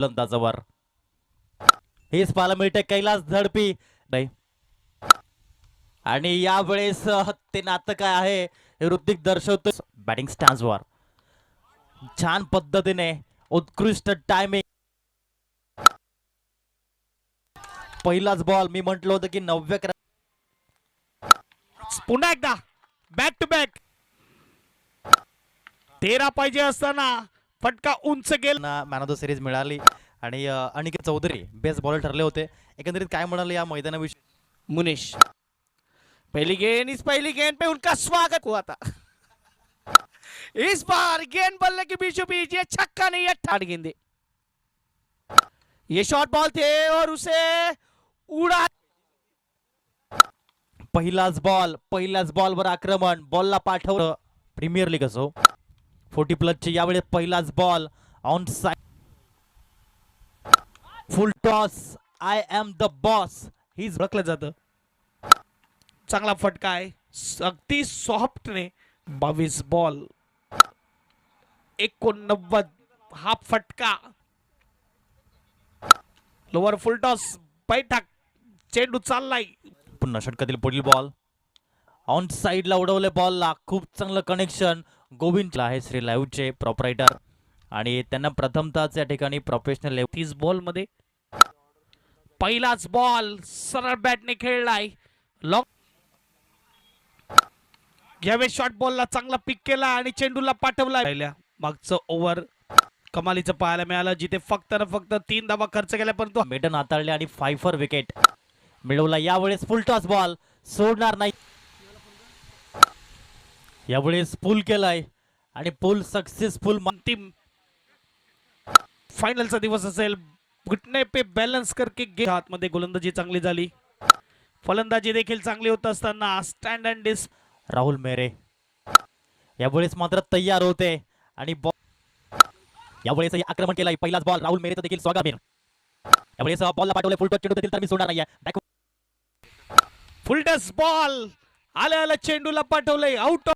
फलंदाजावर हेच पाहायला मिळते कैलास झडपी नाही. आणि यावेळेस ते नातं काय आहे हे ऋतिक दर्शवतो. बॅटिंग स्टॅन्सवर छान पद्धतीने उत्कृष्ट टायमिंग. पहिलाच बॉल मी म्हटलं होतं की 90 पुन्हा एकदा बॅक टू बॅक 13 पाहिजे असताना फटका उंच गेला. मॅन ऑफ द सिरीज मिळाली आणि अनिकेत चौधरी बेस्ट बॉलर ठरले होते. एकंदरीत काय म्हणाले या मैदानाविषयी? मुनीश पहली गेंद पे उनका स्वागत हुआ था। इस बार गेंद बल्ले के बीचों बीच ये छक्का नहीं है, ठाड़ गेंदे ये शॉर्ट बॉल थे और उसे उड़ा। पहिल्याच बॉलवर आक्रमण. बॉलला पाठवलं. प्रीमियर लीग असो 40 प्लसची यावेळी पहिलाच ball on side. Full toss. I am the boss हीच ओळखलं जातं. चांगला फटका आहे अगदी सॉफ्टने. 22 बॉल 89 हा फटका. लोअर फुल टॉस बैठक चेंडू चाललाय. पुन्हा षटकातील पुढील बॉल ऑन साइडला उडवले. बॉलला खूप चांगलं कनेक्शन. गोविंद आहे श्री लाईव्हचे प्रॉपरायटर आणि त्यांना प्रथमतःच या ठिकाणी प्रोफेशनल 30 बॉल मध्ये पहिलाच बॉल सरळ बॅटने खेळलाय. लॉंग यावेळी शॉर्ट बॉलला चांगला पिक केला आणि चेंडूला पाठवला. मागचं ओव्हर कमालीचं पाहायला मिळालं जिथे फक्त 3 धावा खर्च केल्या परंतु मेडन हाताळले आणि 5 विकेट मिळवला. यावेळेस फुल टॉस बॉल सोडणार नाही. यावेळेस पुल केलाय आणि पुल सक्सेसफुल. अंतिम फायनलचा दिवस असेल. घुटने पे बॅलन्स करके हातमध्ये गोलंदाजी चांगली झाली. फलंदाजी देखील चांगली होत असताना स्टँड अँड डिस. राहुल मेरे यावेळेस मात्र तयार होते आणि यावेळेस आक्रमण केलंय. पहिलाच बॉल राहुल मेरेचं देखील स्वागत. यावेळेस बॉलला पाठवले. फुल टॉस चेंडू देखील तर मी सोडणार नाहीये. फुल टॉस बॉल आल्या चेंडूला पाठवलंय आउट.